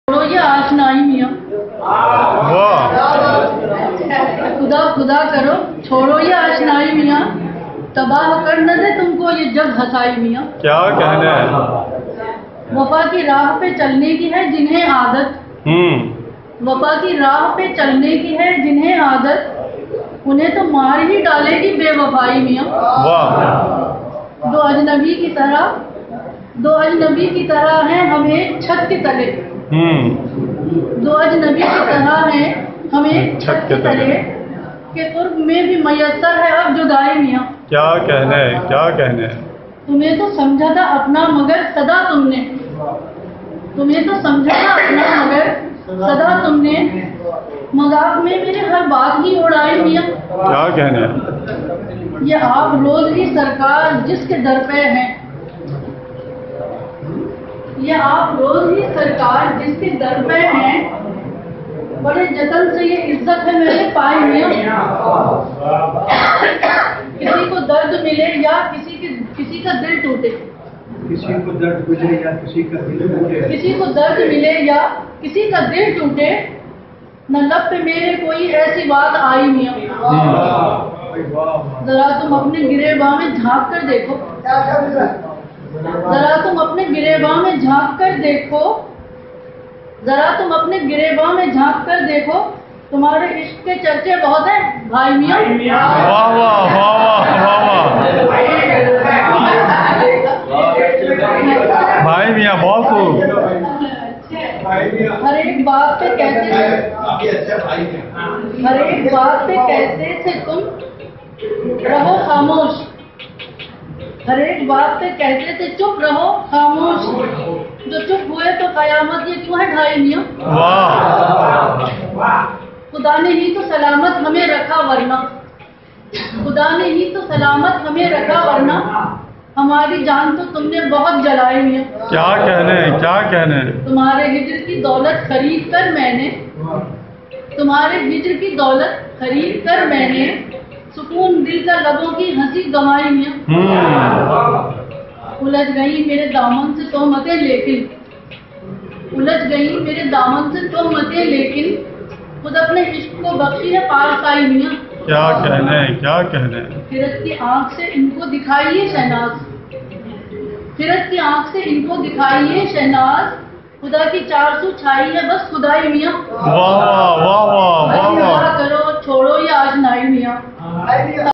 छोड़ो ये आशनाई मियाँ, खुदा खुदा करो छोड़ो ये आशनाई मियाँ, तबाह कर न दे तुमको ये जग हंसाई मियाँ। क्या कहना है। वफा की राह पे चलने की है जिन्हें आदत, वफा की राह पे चलने की है जिन्हें आदत, उन्हें तो मार ही डालेगी बेवफाई मियाँ। दो अजनबी की तरह हैं हम एक छत के तले, दो अजनबी की तरह हैं हम एक छत के तले, के कुर्ब में भी मयस्सर है अब जुदाई मियाँ। क्या कहना है, क्या कहना है। तुम्हें तो समझा था अपना मगर सदा तुमने, तुम्हें तो समझा था अपना मगर सदा तुमने, मजाक में मेरे हर बात ही उड़ाई मियाँ। क्या कहना है। ये आप रोज ही सरकार जिसके दर पे हैं, ये आप रोज ही सरकार जिसके दर पे हैं, बड़े जतन से ये इज्जत है मेरे पाए मियाँ। किसी को दर्द मिले या किसी का दिल टूटे, किसी को दर्द मिले या किसी का दिल टूटे, किसी को दर्द मिले या किसी का दिल टूटे, न लब पे मेरे कोई ऐसी बात आई मियाँ। जरा तुम अपने गिरेबां में झांक कर देखो, जरा तुम अपने गिरेबां में झांक कर देखो, जरा तुम अपने गिरेबां में झांक कर देखो, तुम्हारे इश्क के चर्चे बहुत हैं भाई मियाँ। वाह वाह वाह वाह वाह भाई मियाँ, बहुत खूब। हर एक बात पे कहते थे तुम रहो खामोश, हर एक बात पे कहते थे चुप रहो खामोश, जो चुप हुए तो कयामत ये क्यों है ढाई मियाँ। खुदा ने ही तो सलामत हमें रखा वरना, खुदा ने ही तो सलामत हमें रखा वरना, हमारी जान तो तुमने बहुत जलाई मियाँ। क्या कहने हैं, क्या कहने हैं। तुम्हारे हिज्र की दौलत खरीद कर मैंने, तुम्हारे हिज्र की दौलत खरीद कर मैंने, सुकून दिल का लबों की हंसी गंवाई मियाँ। उलझ गई मेरे दामन से तोहमतें लेकिन, उलझ गई मेरे दामन से तोहमतें लेकिन, खुद अपने इश्क को बख्शी है पास आई मियाँ। क्या कहने हैं, क्या कहने हैं। फिरत की आंख से इनको दिखाइए शहनाज, फिरत की आंख से इनको दिखाइए शहनाज, खुदा की 400 छाई है बस खुदाई मियाँ। वाह वाह वाह वाह वाह। करो छोड़ो ये आशनाई मियाँ।